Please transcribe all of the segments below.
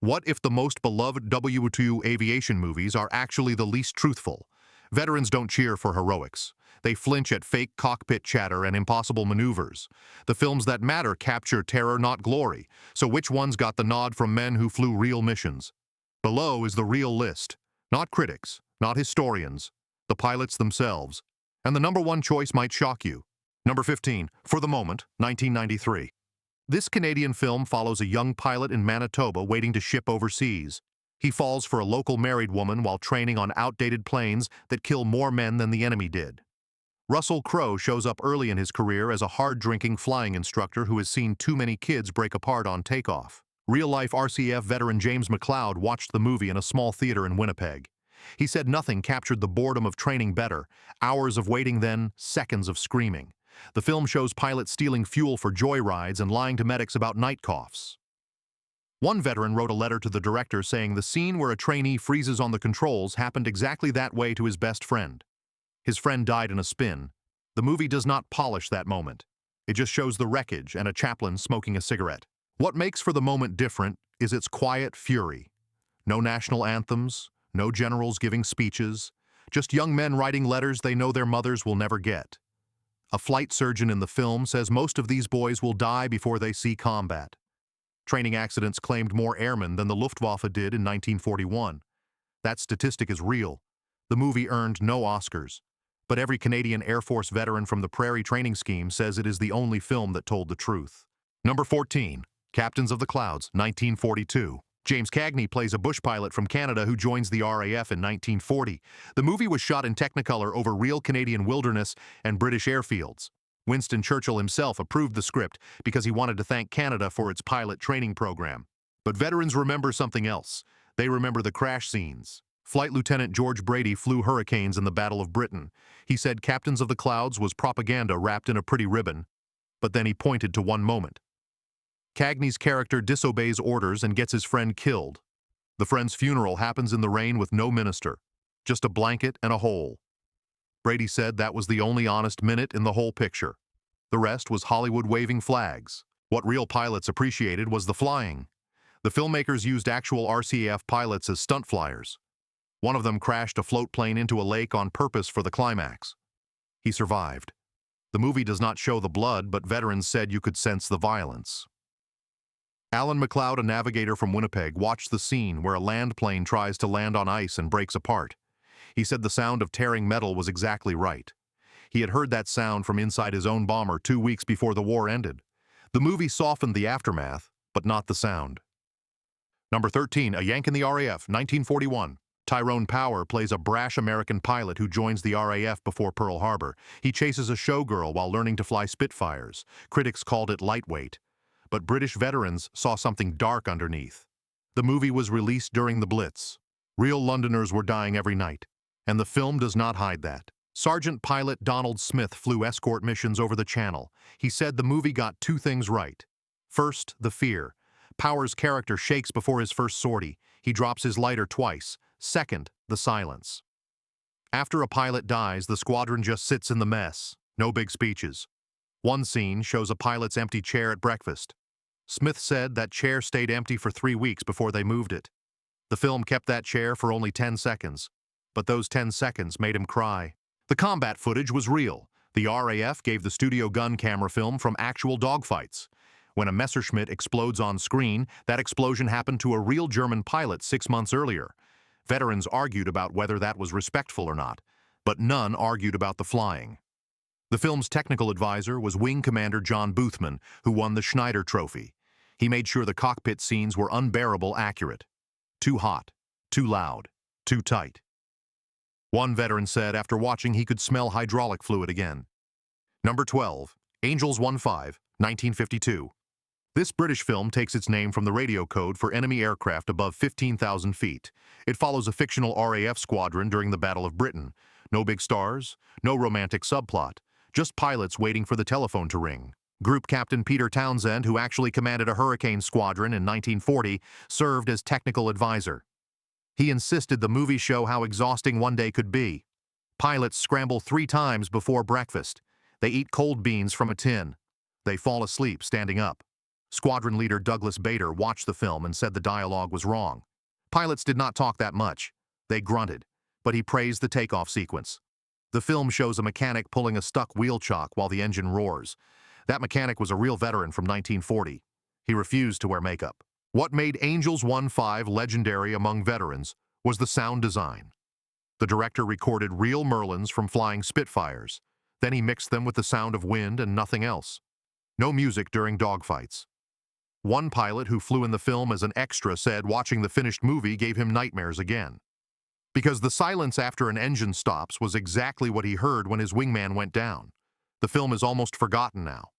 What if the most beloved WWII aviation movies are actually the least truthful? Veterans don't cheer for heroics. They flinch at fake cockpit chatter and impossible maneuvers. The films that matter capture terror, not glory. So which ones got the nod from men who flew real missions? Below is the real list. Not critics, not historians, the pilots themselves. And the number one choice might shock you. Number 15, For the Moment, 1993. This Canadian film follows a young pilot in Manitoba waiting to ship overseas. He falls for a local married woman while training on outdated planes that kill more men than the enemy did. Russell Crowe shows up early in his career as a hard-drinking flying instructor who has seen too many kids break apart on takeoff. Real-life RCF veteran James McLeod watched the movie in a small theater in Winnipeg. He said nothing captured the boredom of training better. Hours of waiting, then seconds of screaming. The film shows pilots stealing fuel for joyrides and lying to medics about night coughs. One veteran wrote a letter to the director saying the scene where a trainee freezes on the controls happened exactly that way to his best friend. His friend died in a spin. The movie does not polish that moment. It just shows the wreckage and a chaplain smoking a cigarette. What makes For the Moment different is its quiet fury. No national anthems, no generals giving speeches, just young men writing letters they know their mothers will never get. A flight surgeon in the film says most of these boys will die before they see combat. Training accidents claimed more airmen than the Luftwaffe did in 1941. That statistic is real. The movie earned no Oscars. But every Canadian Air Force veteran from the Prairie Training Scheme says it is the only film that told the truth. Number 14, Captains of the Clouds, 1942. James Cagney plays a bush pilot from Canada who joins the RAF in 1940. The movie was shot in Technicolor over real Canadian wilderness and British airfields. Winston Churchill himself approved the script because he wanted to thank Canada for its pilot training program. But veterans remember something else. They remember the crash scenes. Flight Lieutenant George Brady flew Hurricanes in the Battle of Britain. He said Captains of the Clouds was propaganda wrapped in a pretty ribbon. But then he pointed to one moment. Cagney's character disobeys orders and gets his friend killed. The friend's funeral happens in the rain with no minister, just a blanket and a hole. Brady said that was the only honest minute in the whole picture. The rest was Hollywood waving flags. What real pilots appreciated was the flying. The filmmakers used actual RCAF pilots as stunt flyers. One of them crashed a float plane into a lake on purpose for the climax. He survived. The movie does not show the blood, but veterans said you could sense the violence. Alan McLeod, a navigator from Winnipeg, watched the scene where a land plane tries to land on ice and breaks apart. He said the sound of tearing metal was exactly right. He had heard that sound from inside his own bomber 2 weeks before the war ended. The movie softened the aftermath, but not the sound. Number 13, A Yank in the RAF, 1941. Tyrone Power plays a brash American pilot who joins the RAF before Pearl Harbor. He chases a showgirl while learning to fly Spitfires. Critics called it lightweight. But British veterans saw something dark underneath. The movie was released during the Blitz. Real Londoners were dying every night, and the film does not hide that. Sergeant Pilot Donald Smith flew escort missions over the Channel. He said the movie got two things right. First, the fear. Power's character shakes before his first sortie. He drops his lighter twice. Second, the silence. After a pilot dies, the squadron just sits in the mess. No big speeches. One scene shows a pilot's empty chair at breakfast. Smith said that chair stayed empty for 3 weeks before they moved it. The film kept that chair for only 10 seconds, but those 10 seconds made him cry. The combat footage was real. The RAF gave the studio gun camera film from actual dogfights. When a Messerschmitt explodes on screen, that explosion happened to a real German pilot 6 months earlier. Veterans argued about whether that was respectful or not, but none argued about the flying. The film's technical advisor was Wing Commander John Boothman, who won the Schneider Trophy. He made sure the cockpit scenes were unbearable accurate. Too hot, too loud, too tight. One veteran said after watching he could smell hydraulic fluid again. Number 12, Angels 1-5, 1952. This British film takes its name from the radio code for enemy aircraft above 15,000 feet. It follows a fictional RAF squadron during the Battle of Britain. No big stars, no romantic subplot, just pilots waiting for the telephone to ring. Group Captain Peter Townsend, who actually commanded a Hurricane squadron in 1940, served as technical advisor. He insisted the movie show how exhausting one day could be. Pilots scramble 3 times before breakfast. They eat cold beans from a tin. They fall asleep standing up. Squadron leader Douglas Bader watched the film and said the dialogue was wrong. Pilots did not talk that much. They grunted, but he praised the takeoff sequence. The film shows a mechanic pulling a stuck wheel chock while the engine roars. That mechanic was a real veteran from 1940. He refused to wear makeup. What made Angels 1-5 legendary among veterans was the sound design. The director recorded real Merlins from flying Spitfires. Then he mixed them with the sound of wind and nothing else. No music during dogfights. One pilot who flew in the film as an extra said watching the finished movie gave him nightmares again. Because the silence after an engine stops was exactly what he heard when his wingman went down. The film is almost forgotten now.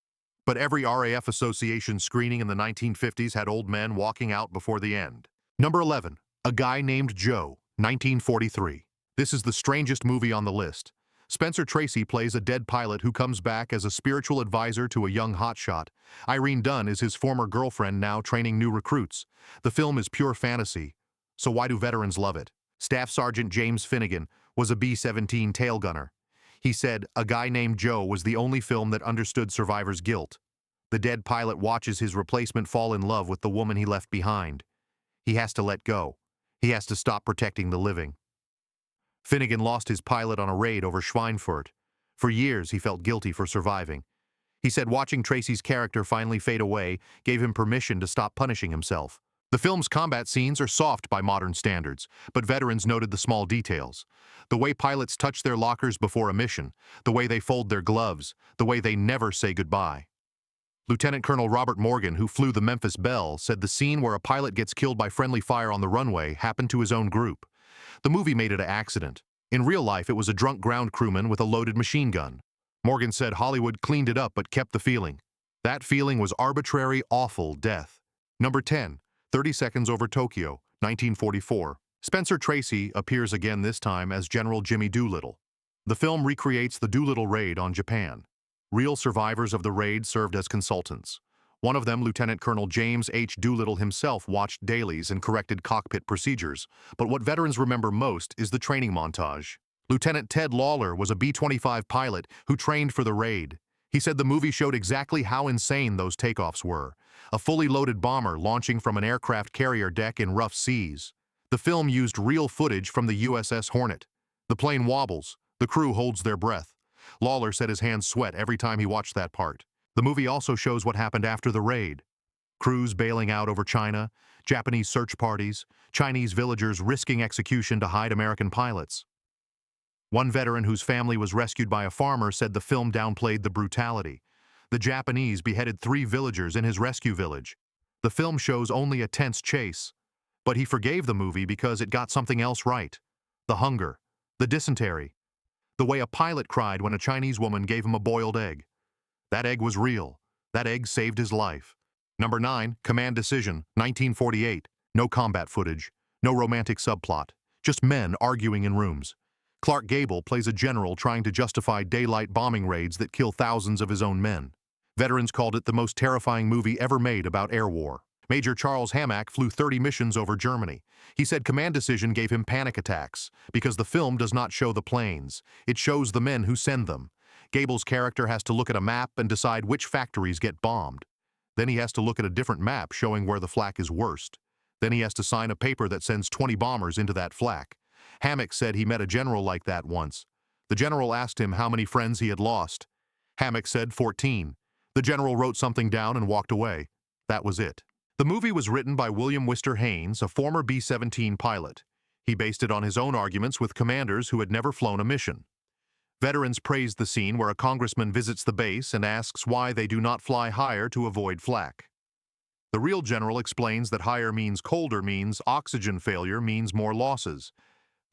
But every RAF Association screening in the 1950s had old men walking out before the end. Number 11, A Guy Named Joe, 1943. This is the strangest movie on the list. Spencer Tracy plays a dead pilot who comes back as a spiritual advisor to a young hotshot. Irene Dunn is his former girlfriend now training new recruits. The film is pure fantasy, so why do veterans love it? Staff Sergeant James Finnegan was a B-17 tail gunner. He said, A Guy Named Joe was the only film that understood survivors' guilt. The dead pilot watches his replacement fall in love with the woman he left behind. He has to let go. He has to stop protecting the living. Finnegan lost his pilot on a raid over Schweinfurt. For years, he felt guilty for surviving. He said watching Tracy's character finally fade away gave him permission to stop punishing himself. The film's combat scenes are soft by modern standards, but veterans noted the small details. The way pilots touch their lockers before a mission, the way they fold their gloves, the way they never say goodbye. Lieutenant Colonel Robert Morgan, who flew the Memphis Belle, said the scene where a pilot gets killed by friendly fire on the runway happened to his own group. The movie made it an accident. In real life, it was a drunk ground crewman with a loaded machine gun. Morgan said Hollywood cleaned it up but kept the feeling. That feeling was arbitrary, awful death. Number 10, 30 Seconds Over Tokyo, 1944. Spencer Tracy appears again this time as General Jimmy Doolittle. The film recreates the Doolittle raid on Japan. Real survivors of the raid served as consultants. One of them, Lieutenant Colonel James H. Doolittle himself, watched dailies and corrected cockpit procedures. But what veterans remember most is the training montage. Lieutenant Ted Lawler was a B-25 pilot who trained for the raid. He said the movie showed exactly how insane those takeoffs were. A fully loaded bomber launching from an aircraft carrier deck in rough seas. The film used real footage from the USS Hornet. The plane wobbles. The crew holds their breath. Lawler said his hands sweat every time he watched that part. The movie also shows what happened after the raid. Crews bailing out over China, Japanese search parties, Chinese villagers risking execution to hide American pilots. One veteran whose family was rescued by a farmer said the film downplayed the brutality. The Japanese beheaded 3 villagers in his rescue village. The film shows only a tense chase, but he forgave the movie because it got something else right. The hunger, the dysentery, the way a pilot cried when a Chinese woman gave him a boiled egg. That egg was real. That egg saved his life. Number 9, Command Decision, 1948. No combat footage. No romantic subplot. Just men arguing in rooms. Clark Gable plays a general trying to justify daylight bombing raids that kill thousands of his own men. Veterans called it the most terrifying movie ever made about air war. Major Charles Hammack flew 30 missions over Germany. He said Command Decision gave him panic attacks because the film does not show the planes. It shows the men who send them. Gable's character has to look at a map and decide which factories get bombed. Then he has to look at a different map showing where the flak is worst. Then he has to sign a paper that sends 20 bombers into that flak. Hammack said he met a general like that once. The general asked him how many friends he had lost. Hammack said 14. The general wrote something down and walked away. That was it. The movie was written by William Wister Haynes, a former B-17 pilot. He based it on his own arguments with commanders who had never flown a mission. Veterans praised the scene where a congressman visits the base and asks why they do not fly higher to avoid flak. The real general explains that higher means colder means oxygen failure means more losses.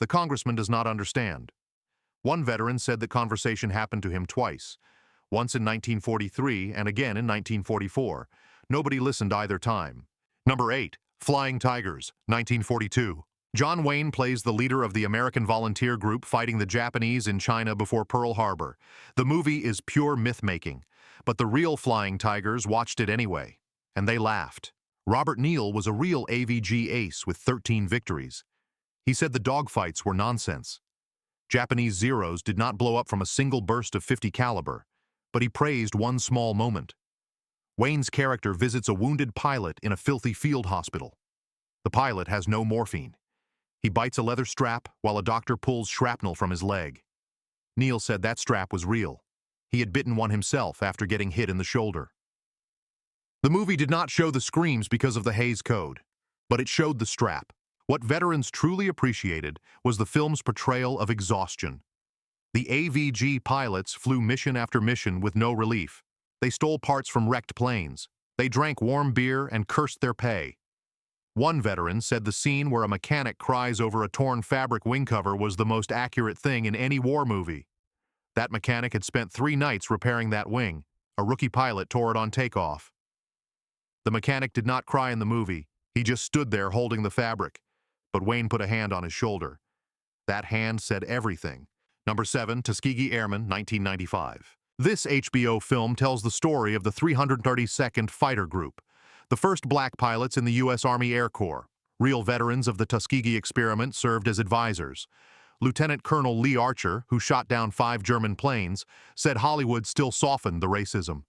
The congressman does not understand. One veteran said the conversation happened to him twice, once in 1943 and again in 1944. Nobody listened either time. Number 8, Flying Tigers, 1942. John Wayne plays the leader of the American volunteer group fighting the Japanese in China before Pearl Harbor. The movie is pure myth-making, but the real Flying Tigers watched it anyway, and they laughed. Robert Neal was a real AVG ace with 13 victories. He said the dogfights were nonsense. Japanese Zeros did not blow up from a single burst of .50 caliber, but he praised one small moment. Wayne's character visits a wounded pilot in a filthy field hospital. The pilot has no morphine. He bites a leather strap while a doctor pulls shrapnel from his leg. Neil said that strap was real. He had bitten one himself after getting hit in the shoulder. The movie did not show the screams because of the Hays Code, but it showed the strap. What veterans truly appreciated was the film's portrayal of exhaustion. The AVG pilots flew mission after mission with no relief. They stole parts from wrecked planes. They drank warm beer and cursed their pay. One veteran said the scene where a mechanic cries over a torn fabric wing cover was the most accurate thing in any war movie. That mechanic had spent 3 nights repairing that wing. A rookie pilot tore it on takeoff. The mechanic did not cry in the movie. He just stood there holding the fabric. But Wayne put a hand on his shoulder. That hand said everything. Number 7, Tuskegee Airmen, 1995. This HBO film tells the story of the 332nd Fighter Group, the first black pilots in the U.S. Army Air Corps. Real veterans of the Tuskegee experiment served as advisors. Lieutenant Colonel Lee Archer, who shot down 5 German planes, said Hollywood still softened the racism.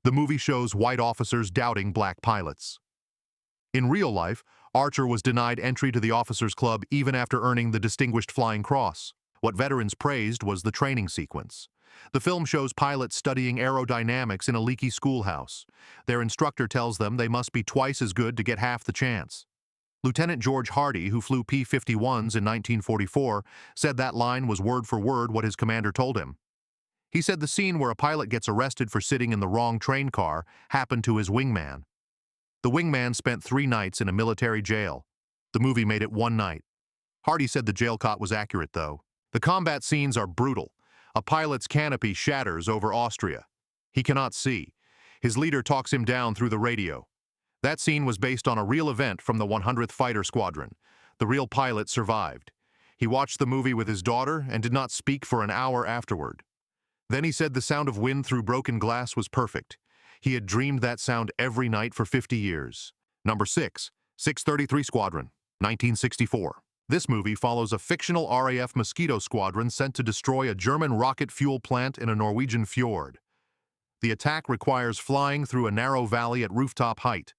The movie shows white officers doubting black pilots. In real life, Archer was denied entry to the Officers Club even after earning the Distinguished Flying Cross. What veterans praised was the training sequence. The film shows pilots studying aerodynamics in a leaky schoolhouse. Their instructor tells them they must be twice as good to get half the chance. Lieutenant George Hardy, who flew P-51s in 1944, said that line was word for word what his commander told him. He said the scene where a pilot gets arrested for sitting in the wrong train car happened to his wingman. The wingman spent 3 nights in a military jail. The movie made it 1 night. Hardy said the jail cot was accurate, though. The combat scenes are brutal. A pilot's canopy shatters over Austria. He cannot see. His leader talks him down through the radio. That scene was based on a real event from the 100th Fighter Squadron. The real pilot survived. He watched the movie with his daughter and did not speak for an hour afterward. Then he said the sound of wind through broken glass was perfect. He had dreamed that sound every night for 50 years. Number 6, 633 Squadron, 1964. This movie follows a fictional RAF Mosquito squadron sent to destroy a German rocket fuel plant in a Norwegian fjord. The attack requires flying through a narrow valley at rooftop height.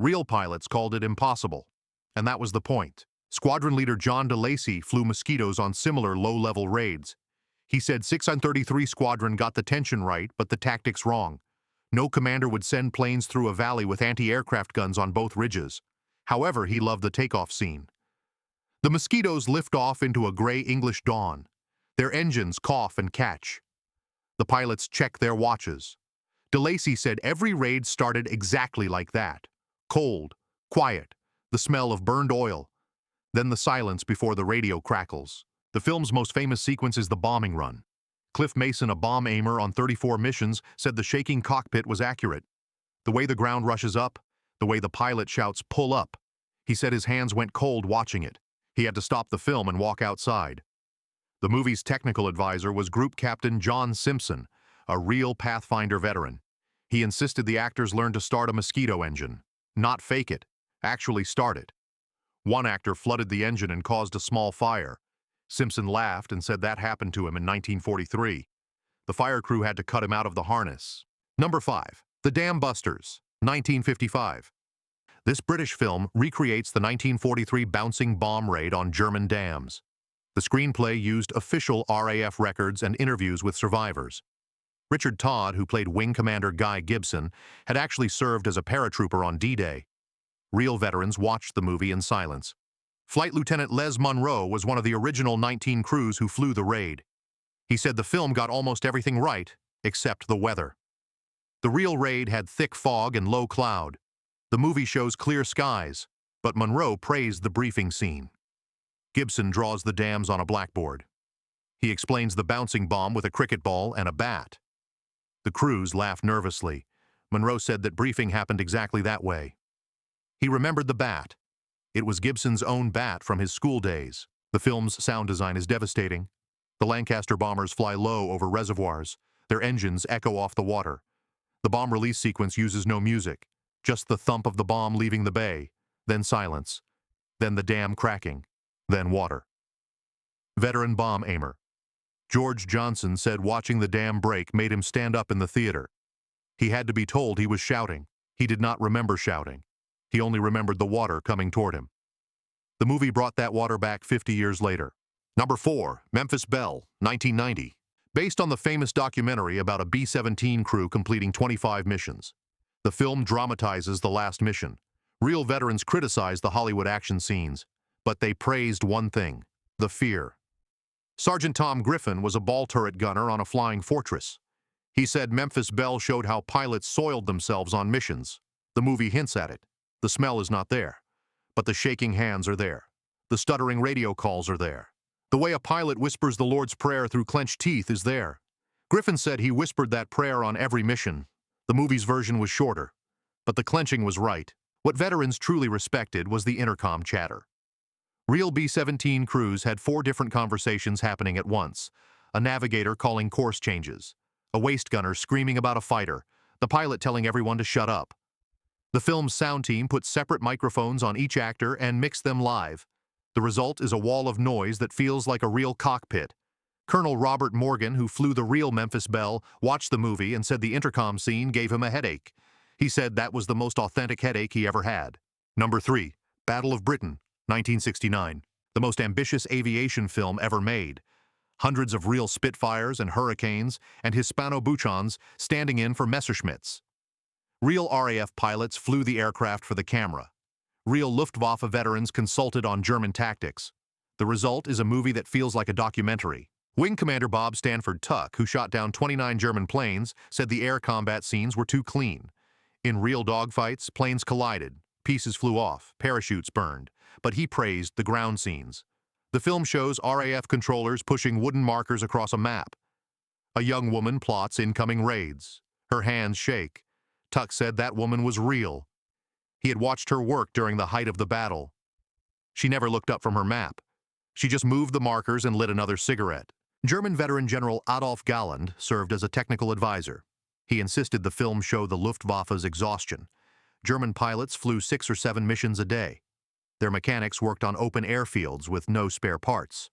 Real pilots called it impossible, and that was the point. Squadron leader John DeLacy flew Mosquitoes on similar low-level raids. He said 633 Squadron got the tension right, but the tactics wrong. No commander would send planes through a valley with anti-aircraft guns on both ridges. However, he loved the takeoff scene. The Mosquitoes lift off into a gray English dawn. Their engines cough and catch. The pilots check their watches. DeLacy said every raid started exactly like that. Cold, quiet, the smell of burned oil. Then the silence before the radio crackles. The film's most famous sequence is the bombing run. Cliff Mason, a bomb aimer on 34 missions, said the shaking cockpit was accurate. The way the ground rushes up, the way the pilot shouts, "Pull up." He said his hands went cold watching it. He had to stop the film and walk outside. The movie's technical advisor was Group Captain John Simpson, a real Pathfinder veteran. He insisted the actors learn to start a Mosquito engine. Not fake it, actually start it. One actor flooded the engine and caused a small fire. Simpson laughed and said that happened to him in 1943. The fire crew had to cut him out of the harness. Number 5, The Dam Busters, 1955. This British film recreates the 1943 bouncing bomb raid on German dams. The screenplay used official RAF records and interviews with survivors. Richard Todd, who played Wing Commander Guy Gibson, had actually served as a paratrooper on D-Day. Real veterans watched the movie in silence. Flight Lieutenant Les Munro was one of the original 19 crews who flew the raid. He said the film got almost everything right, except the weather. The real raid had thick fog and low cloud. The movie shows clear skies, but Munro praised the briefing scene. Gibson draws the dams on a blackboard. He explains the bouncing bomb with a cricket ball and a bat. The crews laughed nervously. Munro said that briefing happened exactly that way. He remembered the bat. It was Gibson's own bat from his school days. The film's sound design is devastating. The Lancaster bombers fly low over reservoirs. Their engines echo off the water. The bomb release sequence uses no music, just the thump of the bomb leaving the bay, then silence, then the dam cracking, then water. Veteran bomb aimer. George Johnson said watching the dam break made him stand up in the theater. He had to be told he was shouting. He did not remember shouting. He only remembered the water coming toward him. The movie brought that water back 50 years later. Number 4, Memphis Belle, 1990. Based on the famous documentary about a B-17 crew completing 25 missions. The film dramatizes the last mission. Real veterans criticized the Hollywood action scenes, but they praised one thing: the fear. Sergeant Tom Griffin was a ball turret gunner on a flying fortress. He said Memphis Belle showed how pilots soiled themselves on missions. The movie hints at it. The smell is not there, but the shaking hands are there. The stuttering radio calls are there. The way a pilot whispers the Lord's Prayer through clenched teeth is there. Griffin said he whispered that prayer on every mission. The movie's version was shorter, but the clenching was right. What veterans truly respected was the intercom chatter. Real B-17 crews had 4 different conversations happening at once. A navigator calling course changes. A waist gunner screaming about a fighter. The pilot telling everyone to shut up. The film's sound team put separate microphones on each actor and mixed them live. The result is a wall of noise that feels like a real cockpit. Colonel Robert Morgan, who flew the real Memphis Belle, watched the movie and said the intercom scene gave him a headache. He said that was the most authentic headache he ever had. Number 3, Battle of Britain, 1969. The most ambitious aviation film ever made. Hundreds of real Spitfires and Hurricanes and Hispano-Buchons standing in for Messerschmitts. Real RAF pilots flew the aircraft for the camera. Real Luftwaffe veterans consulted on German tactics. The result is a movie that feels like a documentary. Wing Commander Bob Stanford Tuck, who shot down 29 German planes, said the air combat scenes were too clean. In real dogfights, planes collided, pieces flew off, parachutes burned, but he praised the ground scenes. The film shows RAF controllers pushing wooden markers across a map. A young woman plots incoming raids. Her hands shake. Tuck said that woman was real. He had watched her work during the height of the battle. She never looked up from her map. She just moved the markers and lit another cigarette. German veteran General Adolf Galland served as a technical advisor. He insisted the film show the Luftwaffe's exhaustion. German pilots flew 6 or 7 missions a day. Their mechanics worked on open airfields with no spare parts.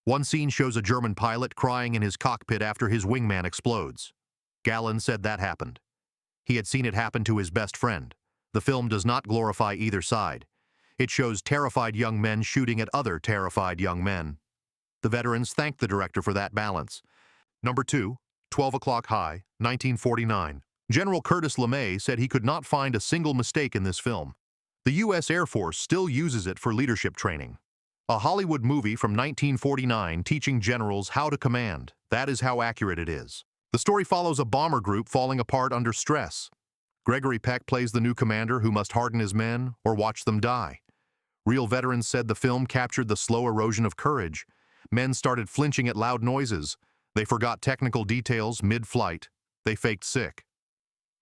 One scene shows a German pilot crying in his cockpit after his wingman explodes. Galland said that happened. He had seen it happen to his best friend. The film does not glorify either side. It shows terrified young men shooting at other terrified young men. The veterans thanked the director for that balance. Number 2, 12 O'Clock High, 1949. General Curtis LeMay said he could not find a single mistake in this film. The U.S. Air Force still uses it for leadership training. A Hollywood movie from 1949 teaching generals how to command. That is how accurate it is. The story follows a bomber group falling apart under stress. Gregory Peck plays the new commander who must harden his men or watch them die. Real veterans said the film captured the slow erosion of courage. Men started flinching at loud noises. They forgot technical details mid-flight. They faked sick.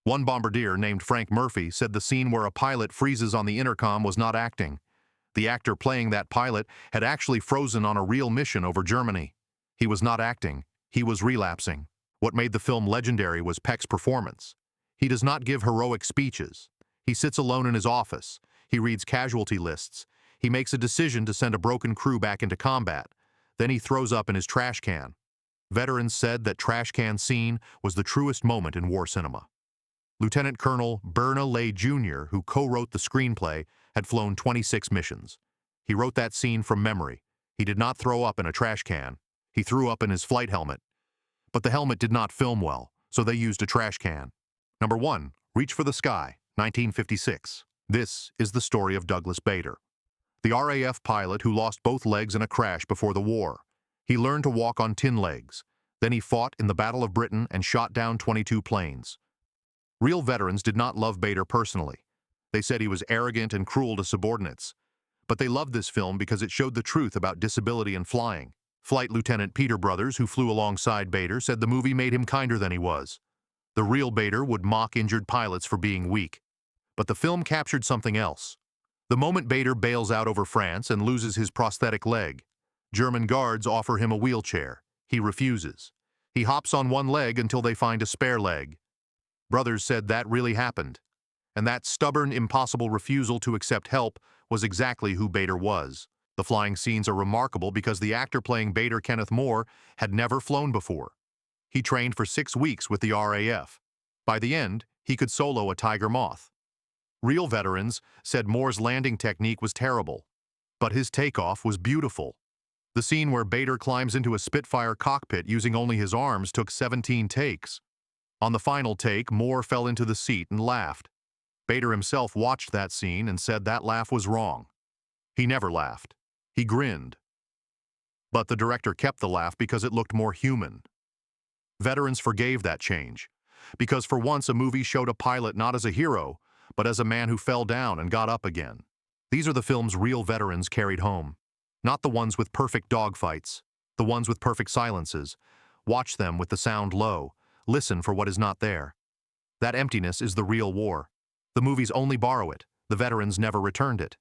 One bombardier named Frank Murphy said the scene where a pilot freezes on the intercom was not acting. The actor playing that pilot had actually frozen on a real mission over Germany. He was not acting. He was relapsing. What made the film legendary was Peck's performance. He does not give heroic speeches. He sits alone in his office. He reads casualty lists. He makes a decision to send a broken crew back into combat. Then he throws up in his trash can. Veterans said that trash can scene was the truest moment in war cinema. Lieutenant Colonel Berna Lay Jr., who co-wrote the screenplay, had flown 26 missions. He wrote that scene from memory. He did not throw up in a trash can. He threw up in his flight helmet. But the helmet did not film well, so they used a trash can. Number 1, Reach for the Sky, 1956. This is the story of Douglas Bader, the RAF pilot who lost both legs in a crash before the war. He learned to walk on tin legs. Then he fought in the Battle of Britain and shot down 22 planes. Real veterans did not love Bader personally. They said he was arrogant and cruel to subordinates. But they loved this film because it showed the truth about disability and flying. Flight Lieutenant Peter Brothers, who flew alongside Bader, said the movie made him kinder than he was. The real Bader would mock injured pilots for being weak. But the film captured something else. The moment Bader bails out over France and loses his prosthetic leg, German guards offer him a wheelchair. He refuses. He hops on one leg until they find a spare leg. Brothers said that really happened. And that stubborn, impossible refusal to accept help was exactly who Bader was. The flying scenes are remarkable because the actor playing Bader, Kenneth Moore, had never flown before. He trained for 6 weeks with the RAF. By the end, he could solo a Tiger Moth. Real veterans said Moore's landing technique was terrible, but his takeoff was beautiful. The scene where Bader climbs into a Spitfire cockpit using only his arms took 17 takes. On the final take, Moore fell into the seat and laughed. Bader himself watched that scene and said that laugh was wrong. He never laughed. He grinned. But the director kept the laugh because it looked more human. Veterans forgave that change, because for once a movie showed a pilot not as a hero, but as a man who fell down and got up again. These are the films real veterans carried home. Not the ones with perfect dogfights, the ones with perfect silences. Watch them with the sound low. Listen for what is not there. That emptiness is the real war. The movies only borrow it. The veterans never returned it.